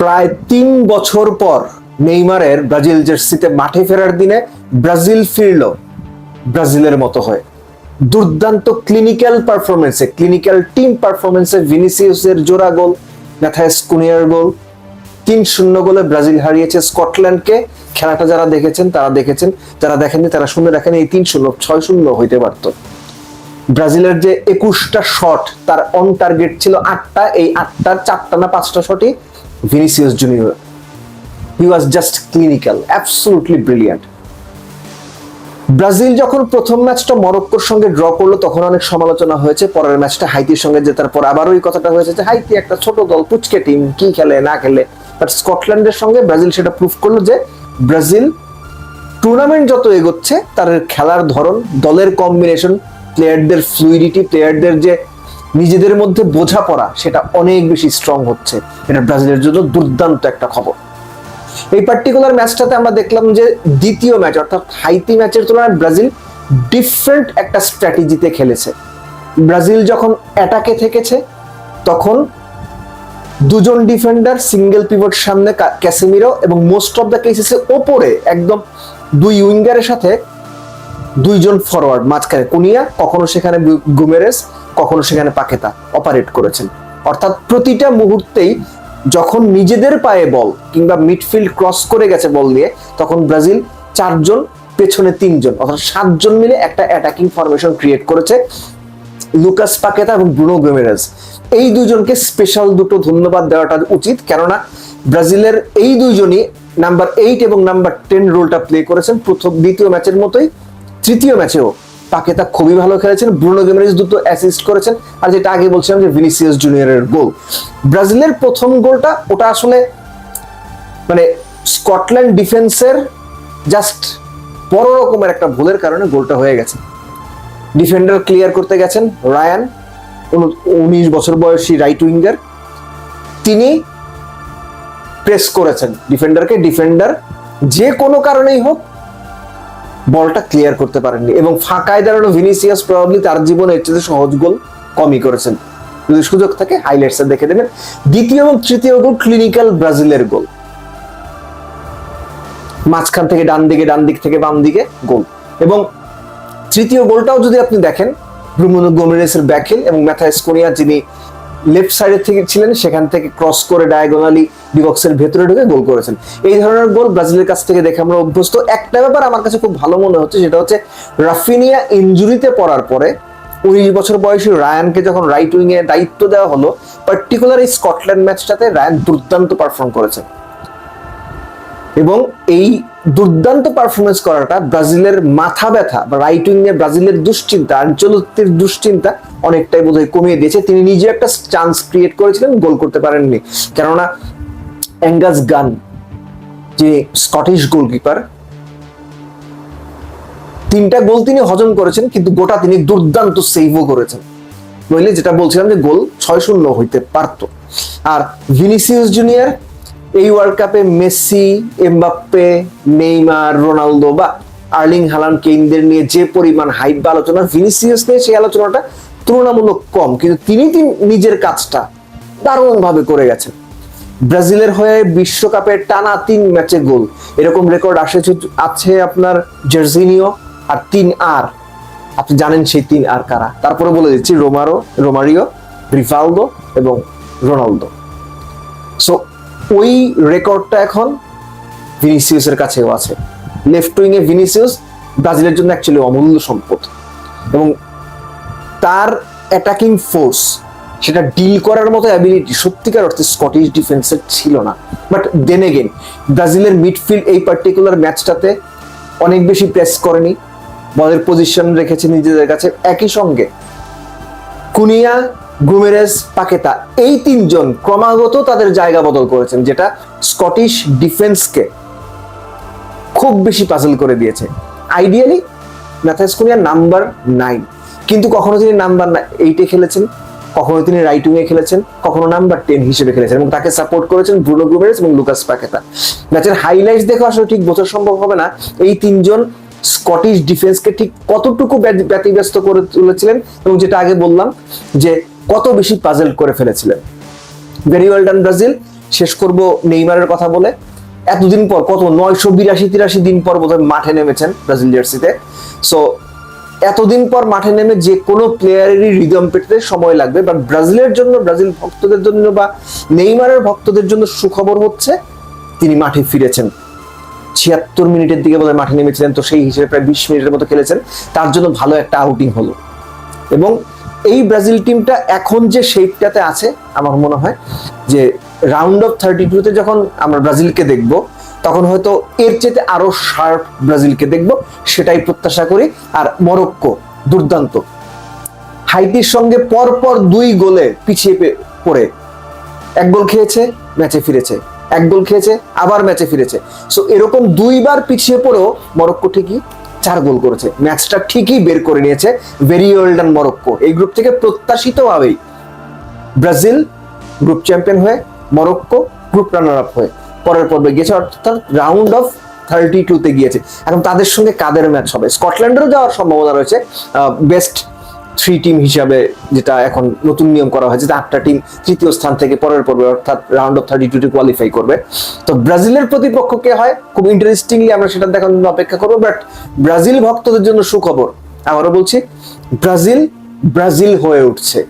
প্রায় 3 বছর পর নেইমারের ব্রাজিল জার্সিতে মাঠে ফেরার দিনে ব্রাজিল ফিরল ব্রাজিলের মতো হয়। দুর্দান্ত ক্লিনিক্যাল টিম পারফরমেন্সে ভিনিসিয়াসের জোড়া গোল, ম্যাথাইস কুনিয়ার গোল, 3-0 গোলে ব্রাজিল হারিয়েছে স্কটল্যান্ডকে। খেলাটা যারা দেখেছেন তারা দেখেছেন, যারা দেখেননি তারা শুনে রাখেন, এই 3-0 6-0 হইতে পারত। ব্রাজিলের যে 21টা শট, তার অন টার্গেট ছিল 8টা, এই 8টার 4টা না 5টা শটই Vinicius Junior. He was just clinical, absolutely brilliant. Brazil যখন প্রথম ম্যাচটা মরক্কোর সঙ্গে ড্র করলো তখন অনেক সমালোচনা হয়েছে। পরের ম্যাচটা হাইতির সঙ্গে জেতার পর আবারও এই কথাটা হয়েছে যে হাইতি একটা ছোট দল, পুচকে টিম, কি খেলে না খেলে। বাট স্কটল্যান্ডের সঙ্গে ব্রাজিল সেটা প্রুভ করলো যে ব্রাজিল টুর্নামেন্ট যত এগোচ্ছে তার খেলার ধরন, দলের কম্বিনেশন, প্লেয়ারদের ফ্লুইডিটি, প্লেয়ারদের যে নিজেদের মধ্যে বোঝাপড়া, সেটা অনেক বেশি স্ট্রং হচ্ছে। এটা ব্রাজিলের জন্য দুর্দান্ত একটা খবর। এই পার্টিকুলার ম্যাচটাতে আমরা দেখলাম যে দ্বিতীয় ম্যাচ অর্থাৎ হাইতি ম্যাচের তুলনায় ব্রাজিল ডিফারেন্ট একটা স্ট্র্যাটেজিতে খেলেছে। ব্রাজিল যখন অ্যাটাকে থেকেছে তখন দুজন ডিফেন্ডার, সিঙ্গেল পিভট সামনে ক্যাসেমিরো, এবং মোস্ট অফ দ্য কেসেসে ওপরে একদম দুই উইঙ্গারের সাথে দুইজন ফরওয়ার্ড, মাঝখানে কুনিয়া, কখনো সেখানে গুমেরেস, কখনো সেখানে পাকেতা অপারেট করেছেন। অর্থাৎ প্রতিটা মুহূর্তেই যখন নিজেদের পায়ে বল কিংবা মিডফিল্ড ক্রস করে গেছে বল নিয়ে, তখন ব্রাজিল 4 জন, পেছনে 3 জন, অর্থাৎ 7 জন মিলে একটা অ্যাটাকিং ফরমেশন ক্রিয়েট করেছে। লুকাস পাকেতা এবং ব্রুনো গুমেরেস, এই দুজনকে স্পেশাল দুটো ধন্যবাদ দেওয়াটা উচিত, কেননা ব্রাজিলের এই দুইজনই নাম্বার 8 এবং নাম্বার 10 রোলটা প্লে করেছেন দ্বিতীয় ম্যাচের মতোই। তৃতীয় ম্যাচেও পাকেতা খুবই ভালো খেলেছেন, ব্রুনো গুমেরেস দুটো অ্যাসিস্ট করেছেন, আর যেটা আগে বলছিলাম যে ভিনিসিয়াস জুনিয়রের গোল। ব্রাজিলের প্রথম গোলটা ওটা আসলে মানে স্কটল্যান্ড ডিফেন্সের জাস্ট বড় রকমের একটা ভুলের কারণে গোলটা হয়ে গেছে। ডিফেন্ডার ক্লিয়ার করতে গেছেন রায়ান, 19 বছর বয়সী রাইট উইঙ্গার, তিনি প্রেস করেছেন ডিফেন্ডারকে, ডিফেন্ডার যে কোনো কারণেই হোক বলটা ক্লিয়ার করতে পারেননি, এবং ফাঁকায় দাঁড়ানো ভিনিসিয়াস প্রবাবলি তার জীবনে এর চেয়ে সহজ গোল কমই করেছেন। যদি সুযোগ থাকে হাইলাইটসে দেখে দেবেন। দ্বিতীয় এবং তৃতীয় গোল ক্লিনিক্যাল ব্রাজিলের গোল, মাঝখান থেকে ডান দিকে, ডান দিক থেকে বাম দিকে গোল। এবং তৃতীয় গোলটাও যদি আপনি দেখেন, ব্রুনো গোমেরেসের ব্যাকহিল এবং ম্যাথাইস কুনিয়া, যিনি লেফট সাইডের থেকে ছিলেন, সেখান থেকে ক্রস করে ডায়াগোনালি ডি বক্সের ভেতরে ঢুকে গোল করেছেন। এই ধরনের গোল ব্রাজিলের কাছ থেকে দেখে আমরা অভ্যস্ত। একটা ব্যাপার আমার কাছে খুব ভালো মনে হচ্ছে, সেটা হচ্ছে রাফিনিয়া ইনজুরিতে পড়ার পরে 19 বছর বয়সী রায়ানকে যখন রাইট উইং এ দায়িত্ব দেওয়া হলো, পার্টিকুলার এই স্কটল্যান্ড ম্যাচটাতে রায়ান দুর্দান্ত পারফর্ম করেছেন। এবং এই দুর্দান্ত পারফরমেন্স করাটা ব্রাজিলের মাথা ব্যথা বা রাইট উইং এ ব্রাজিলের দুশ্চিন্তা, আঞ্চলিকের দুশ্চিন্তা অনেকটাই বোধহয় কমিয়ে দিয়েছে। তিনি নিজে একটা চান্স ক্রিয়েট করেছিলেন, গোল করতে পারেননি, কেননা অ্যাঙ্গাস গান, যে স্কটিশ গোলকিপার, 3টা গোল তিনি হজম করেছেন, কিন্তু গোটা তিনি দুর্দান্ত সেভও করেছেন। নইলে যেটা বলছিলাম যে গোল 6-0 হইতে পারত। আর ভিনিসিয়াস জুনিয়র এই ওয়ার্ল্ড কাপে মেসি, এমবাপ্পে, নেইমার, রোনালদো বা আর্লিং হালান্ড, কেইনদের নিয়ে যে পরিমাণ হাইপ বা আলোচনা, ভিনিসিয়াস নিয়ে সেই আলোচনাটা তুলনামূলক কম, কিন্তু তিনি নিজের কাজটা দারুণ ভাবে করে গেছেন। ব্রাজিলের হয়ে বিশ্বকাপের টানা 3 ম্যাচে গোল, এরকম রেকর্ড আছে আপনার জার্জিনিও আর 3R। আপনি জানেন সেই 3R কারা? তারপরে বলে দিচ্ছি, রোমারিও, রিভালদো এবং রোনালদো। সো ওই রেকর্ডটা এখন ভিনিসিয়াসের কাছেও আছে। লেফট উইং এ ভিনিসিয়াস ব্রাজিলের জন্য অ্যাকচুয়ালি অমূল্য সম্পদ, এবং তার অ্যাটাকিং ফোর্স, সেটা ডিল করার মতো অ্যাবিলিটি সত্যিকার অর্থে স্কটিশ ডিফেন্সের ছিল না। বাট দেন এগেন ব্রাজিলের মিডফিল্ড এই পার্টিকুলার ম্যাচটাতে অনেক বেশি প্রেস করেনি, বলের পজিশন রেখেছে নিজেদের কাছে। একই সঙ্গে কুনিয়া, গুমেরেস, পাকেতা, এই 3 জন ক্রমাগত তাদের জায়গা বদল করেছেন, যেটা স্কটিশ ডিফেন্সকে খুব বেশি পাজল করে দিয়েছে। আইডিয়ালি ম্যাথাইস কুনিয়া নাম্বার 9, কিন্তু কখনো তিনি নাম্বার 8-এ খেলেছেন, কখনো তিনি রাইট উইং এ খেলেছেন, কখনো নাম্বার 10 হিসেবে খেলেছেন, এবং তাকে সাপোর্ট করেছেন ব্রুনো গুমেরেস এবং লুকাস পাকেতা। ম্যাচের হাইলাইটস দেখে আসলে ঠিক বোঝা সম্ভব হবে না এই 3 জন স্কটিশ ডিফেন্সকে ঠিক কতটুকু ব্যতিব্যস্ত করে তুলেছিলেন, এবং যেটা আগে বললাম যে কত বেশি পাজল করে ফেলেছিলেন। Very well done Brazil. শেষ করব নেইমারের কথা বলে। এতদিন পর, কত 982-83 দিন পর বোধহয় মাঠে নেমেছেন ব্রাজিল জার্সিতে। সো এতদিন পর মাঠে নেমে যে কোনো প্লেয়ারেরই রিদম পেতে সময় লাগবে, বাট ব্রাজিলের জন্য, ব্রাজিল ভক্তদের জন্য বা নেইমারের ভক্তদের জন্য সুখবর হচ্ছে তিনি মাঠে ফিরেছেন। 76 মিনিটের দিকে বোধহয় মাঠে নেমেছিলেন, তো সেই হিসেবে প্রায় 20 মিনিটের মতো খেলেছেন, তার জন্য ভালো একটা আউটিং হলো। এবং এই ব্রাজিল টিমটা এখন যে শেপটাতে আছে, আমার মনে হয় যে রাউন্ড অফ 32-তে যখন আমরা ব্রাজিলকে দেখব, তখন হয়তো এর চেয়ে আরো শার্প ব্রাজিলকে দেখব, সেটাই প্রত্যাশা করি। আর মরক্কো দুর্দান্ত, হাইতির সঙ্গে পরপর 2 গোলে পিছিয়ে পড়ে 1 গোল খেয়েছে, ম্যাচে ফিরেছে, 1 গোল খেয়েছে, আবার ম্যাচে ফিরেছে। সো এরকম 2 বার পিছিয়ে পড়েও মরক্কো ঠিকই 4 গোল করেছে, ম্যাচটা ঠিকই বের করে নিয়েছে ভেরি ওয়েল ডান মরক্কো। এই গ্রুপ থেকে প্রত্যাশিতভাবেই ব্রাজিল গ্রুপ চ্যাম্পিয়ন হয়ে, মরক্কো গ্রুপ রানার আপ হয়ে পরের পর্বে গিয়েছে, অর্থাৎ রাউন্ড অফ 32-তে গিয়েছে। এখন তাদের সঙ্গে কাদের ম্যাচ হবে? স্কটল্যান্ডেরও যাওয়ার সম্ভাবনা রয়েছে বেস্ট 3 টিম হিসাবে, যেটা এখন নতুন নিয়ম করা হয়েছে, যে 8টা টিম তৃতীয় স্থান থেকে পরের পর্বে অর্থাৎ রাউন্ড অফ 32-তে কোয়ালিফাই করবে। তো ব্রাজিলের প্রতিপক্ষ কে হয় খুব ইন্টারেস্টিংলি আমরা সেটা দেখার জন্য অপেক্ষা করবো। বাট ব্রাজিল ভক্তদের জন্য সুখবর, আবারও বলছি, ব্রাজিল ব্রাজিল হয়ে উঠছে।